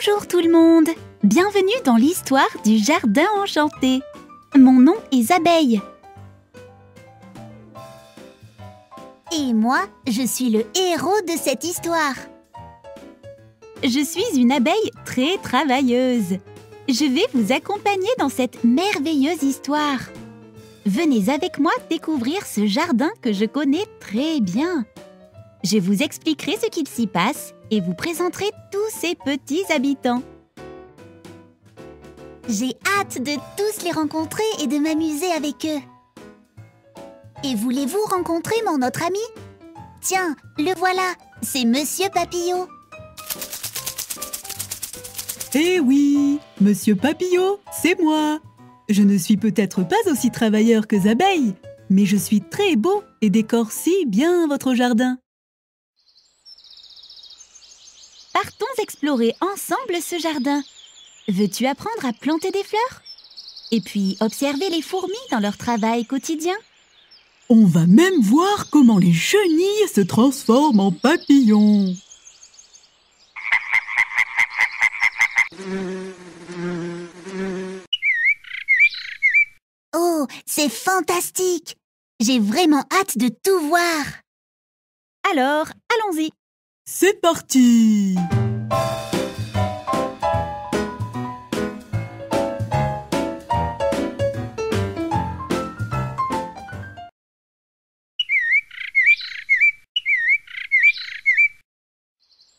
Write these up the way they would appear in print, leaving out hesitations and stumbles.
Bonjour tout le monde! Bienvenue dans l'histoire du jardin enchanté. Mon nom est Abeille. Et moi, je suis le héros de cette histoire. Je suis une abeille très travailleuse. Je vais vous accompagner dans cette merveilleuse histoire. Venez avec moi découvrir ce jardin que je connais très bien. Je vous expliquerai ce qu'il s'y passe et vous présenterai tous ces petits habitants. J'ai hâte de tous les rencontrer et de m'amuser avec eux. Et voulez-vous rencontrer mon autre ami? Tiens, le voilà, c'est Monsieur Papillot. Eh oui, Monsieur Papillot, c'est moi. Je ne suis peut-être pas aussi travailleur que Abeille, mais je suis très beau et décore si bien votre jardin. Partons explorer ensemble ce jardin. Veux-tu apprendre à planter des fleurs? Et puis observer les fourmis dans leur travail quotidien? On va même voir comment les chenilles se transforment en papillons. Oh, c'est fantastique! J'ai vraiment hâte de tout voir. Alors, allons-y. C'est parti!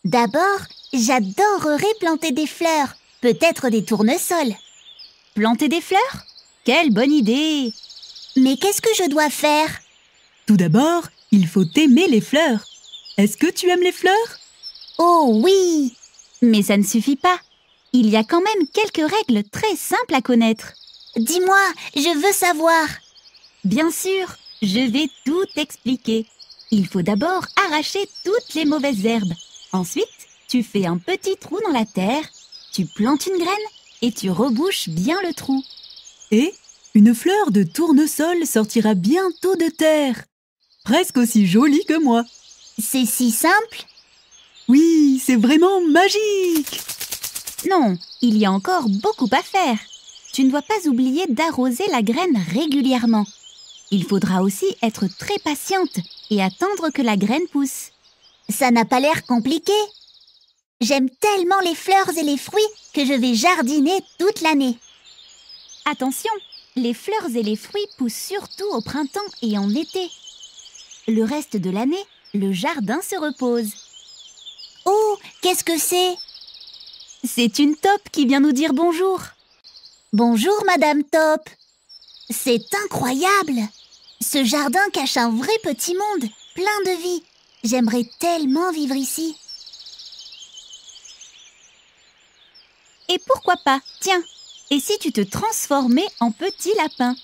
D'abord, j'adorerais planter des fleurs, peut-être des tournesols. Planter des fleurs? Quelle bonne idée! Mais qu'est-ce que je dois faire? Tout d'abord, il faut aimer les fleurs. Est-ce que tu aimes les fleurs? Oh oui! Mais ça ne suffit pas. Il y a quand même quelques règles très simples à connaître. Dis-moi, je veux savoir. Bien sûr, je vais tout expliquer. Il faut d'abord arracher toutes les mauvaises herbes. Ensuite, tu fais un petit trou dans la terre, tu plantes une graine et tu rebouches bien le trou. Et une fleur de tournesol sortira bientôt de terre. Presque aussi jolie que moi. C'est si simple? Oui, c'est vraiment magique! Non, il y a encore beaucoup à faire. Tu ne dois pas oublier d'arroser la graine régulièrement. Il faudra aussi être très patiente et attendre que la graine pousse. Ça n'a pas l'air compliqué. J'aime tellement les fleurs et les fruits que je vais jardiner toute l'année. Attention, les fleurs et les fruits poussent surtout au printemps et en été. Le reste de l'année, le jardin se repose. Oh, qu'est-ce que c'est? C'est une taupe qui vient nous dire bonjour. Bonjour, Madame Taupe. C'est incroyable. Ce jardin cache un vrai petit monde, plein de vie. J'aimerais tellement vivre ici. Et pourquoi pas? Tiens, et si tu te transformais en petit lapin?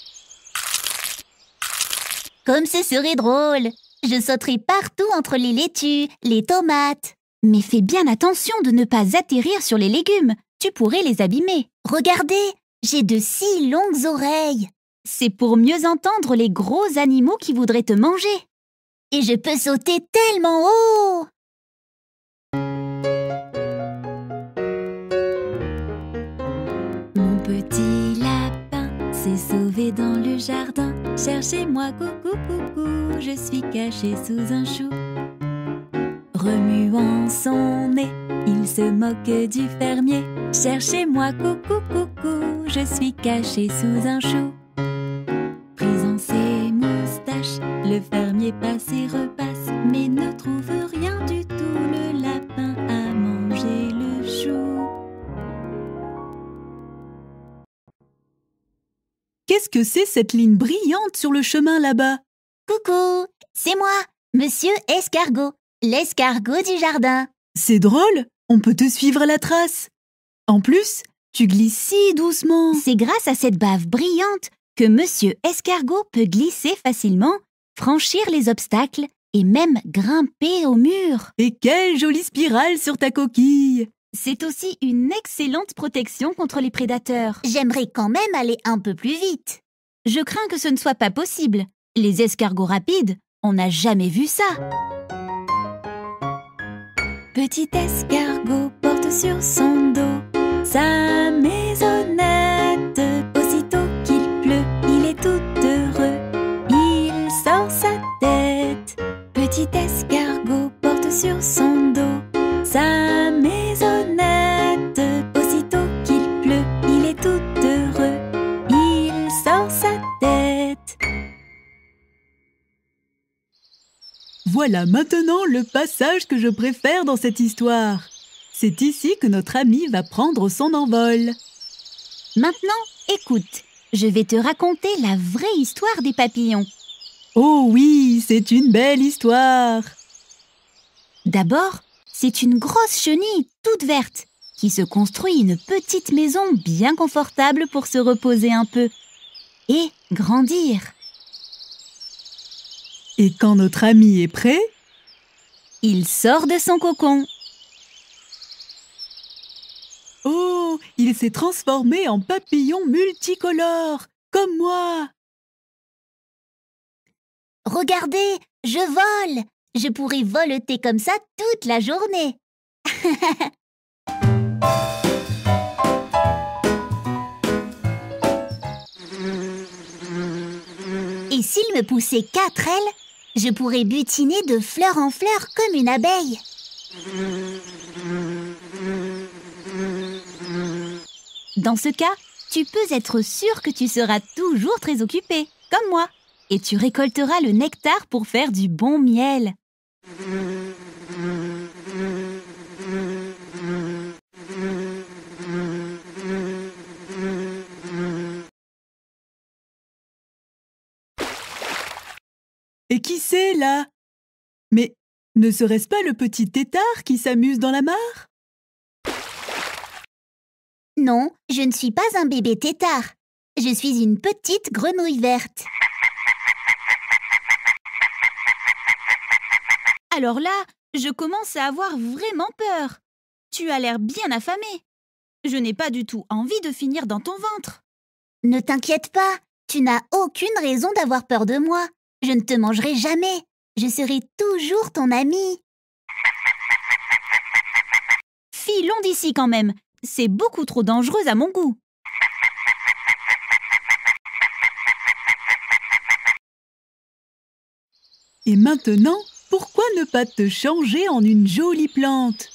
Comme ce serait drôle. Je sauterais partout entre les laitues, les tomates. Mais fais bien attention de ne pas atterrir sur les légumes. Tu pourrais les abîmer. Regardez, j'ai de si longues oreilles. C'est pour mieux entendre les gros animaux qui voudraient te manger. Et je peux sauter tellement haut! Mon petit lapin s'est sauvé dans le jardin. Cherchez-moi, coucou, coucou, je suis caché sous un chou. Remuant son nez, il se moque du fermier. Cherchez-moi, coucou, coucou, je suis caché sous un chou. Frisant ses moustaches, le fermier passe et repasse, mais ne trouve rien du tout, le lapin a mangé le chou. Qu'est-ce que c'est cette ligne brillante sur le chemin là-bas? Coucou, c'est moi, Monsieur Escargot, l'escargot du jardin. C'est drôle, on peut te suivre à la trace. En plus, tu glisses si doucement. C'est grâce à cette bave brillante que Monsieur Escargot peut glisser facilement, franchir les obstacles et même grimper au mur. Et quelle jolie spirale sur ta coquille! C'est aussi une excellente protection contre les prédateurs. J'aimerais quand même aller un peu plus vite. Je crains que ce ne soit pas possible. Les escargots rapides, on n'a jamais vu ça. Petit escargot porte sur son dos sa maisonnette. Aussitôt qu'il pleut, il est tout heureux, il sort sa tête. Petit escargot porte sur son dos sa maisonnette. Aussitôt qu'il pleut, il est tout heureux, il sort sa tête. Voilà maintenant le passage que je préfère dans cette histoire. C'est ici que notre ami va prendre son envol. Maintenant, écoute, je vais te raconter la vraie histoire des papillons. Oh oui, c'est une belle histoire. D'abord, c'est une grosse chenille toute verte qui se construit une petite maison bien confortable pour se reposer un peu et grandir. Et quand notre ami est prêt, Il sort de son cocon. oh, il s'est transformé en papillon multicolore, comme moi. Regardez, je vole. Je pourrais voleter comme ça toute la journée. Et s'il me poussait 4 ailes, je pourrais butiner de fleur en fleur comme une abeille. Dans ce cas, tu peux être sûr que tu seras toujours très occupé, comme moi, et tu récolteras le nectar pour faire du bon miel. Et qui c'est là? Mais ne serait-ce pas le petit tétard qui s'amuse dans la mare? Non, je ne suis pas un bébé tétard. Je suis une petite grenouille verte. Alors là, je commence à avoir vraiment peur. Tu as l'air bien affamé. Je n'ai pas du tout envie de finir dans ton ventre. Ne t'inquiète pas, tu n'as aucune raison d'avoir peur de moi. Je ne te mangerai jamais. Je serai toujours ton ami. Filons d'ici quand même. C'est beaucoup trop dangereux à mon goût. Et maintenant, pourquoi ne pas te changer en une jolie plante?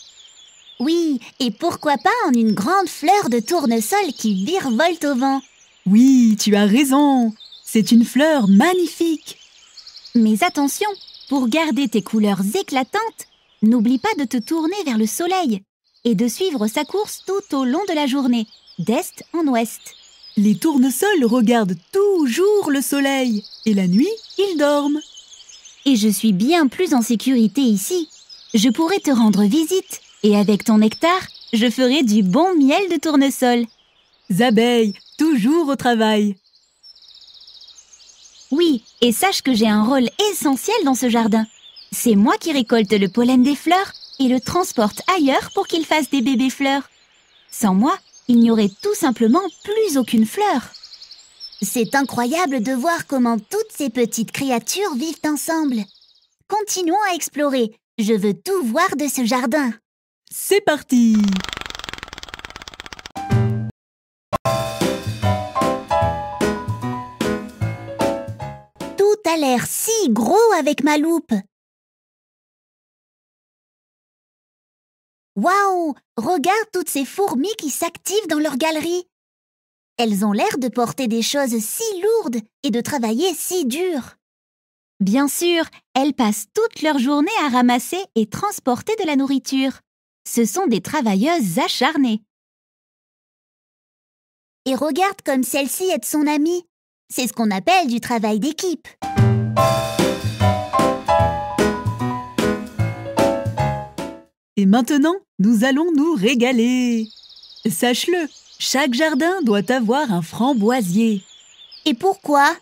Oui, et pourquoi pas en une grande fleur de tournesol qui virevolte au vent. Oui, tu as raison. C'est une fleur magnifique. Mais attention, pour garder tes couleurs éclatantes, n'oublie pas de te tourner vers le soleil et de suivre sa course tout au long de la journée, d'est en ouest. Les tournesols regardent toujours le soleil et la nuit, ils dorment. Et je suis bien plus en sécurité ici. Je pourrai te rendre visite et avec ton nectar, je ferai du bon miel de tournesol. Abeilles, toujours au travail. Oui, et sache que j'ai un rôle essentiel dans ce jardin. C'est moi qui récolte le pollen des fleurs et le transporte ailleurs pour qu'il fasse des bébés fleurs. Sans moi, il n'y aurait tout simplement plus aucune fleur. C'est incroyable de voir comment toutes ces petites créatures vivent ensemble. Continuons à explorer. Je veux tout voir de ce jardin. C'est parti! Tout a l'air si gros avec ma loupe. Waouh! Regarde toutes ces fourmis qui s'activent dans leur galerie. Elles ont l'air de porter des choses si lourdes et de travailler si dur. Bien sûr, elles passent toute leur journée à ramasser et transporter de la nourriture. Ce sont des travailleuses acharnées. Et regarde comme celle-ci aide son amie. C'est ce qu'on appelle du travail d'équipe. Et maintenant, nous allons nous régaler. Sache-le, chaque jardin doit avoir un framboisier. Et pourquoi?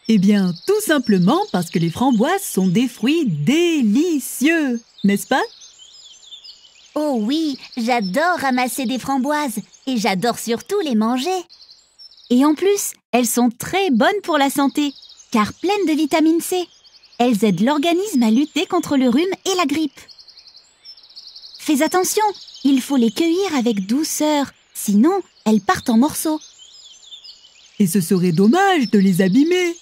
Eh bien, tout simplement parce que les framboises sont des fruits délicieux, n'est-ce pas? Oh oui, j'adore ramasser des framboises et j'adore surtout les manger. Et en plus, elles sont très bonnes pour la santé, car pleines de vitamine C. Elles aident l'organisme à lutter contre le rhume et la grippe. Fais attention, il faut les cueillir avec douceur, sinon elles partent en morceaux. Et ce serait dommage de les abîmer.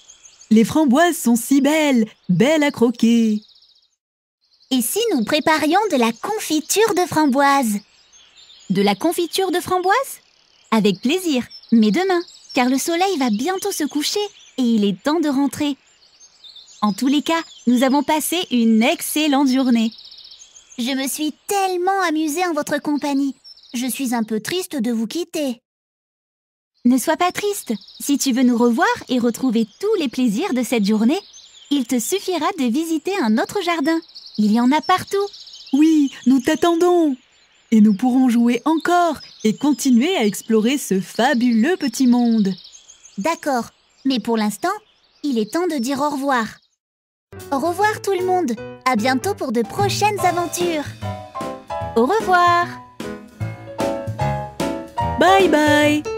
Les framboises sont si belles, belles à croquer. Et si nous préparions de la confiture de framboise? De la confiture de framboise? Avec plaisir, mais demain, car le soleil va bientôt se coucher et il est temps de rentrer. En tous les cas, nous avons passé une excellente journée. Je me suis tellement amusée en votre compagnie. Je suis un peu triste de vous quitter. Ne sois pas triste. Si tu veux nous revoir et retrouver tous les plaisirs de cette journée, il te suffira de visiter un autre jardin. Il y en a partout. Oui, nous t'attendons. Et nous pourrons jouer encore et continuer à explorer ce fabuleux petit monde. D'accord, mais pour l'instant, il est temps de dire au revoir. Au revoir tout le monde. À bientôt pour de prochaines aventures. Au revoir. Bye bye.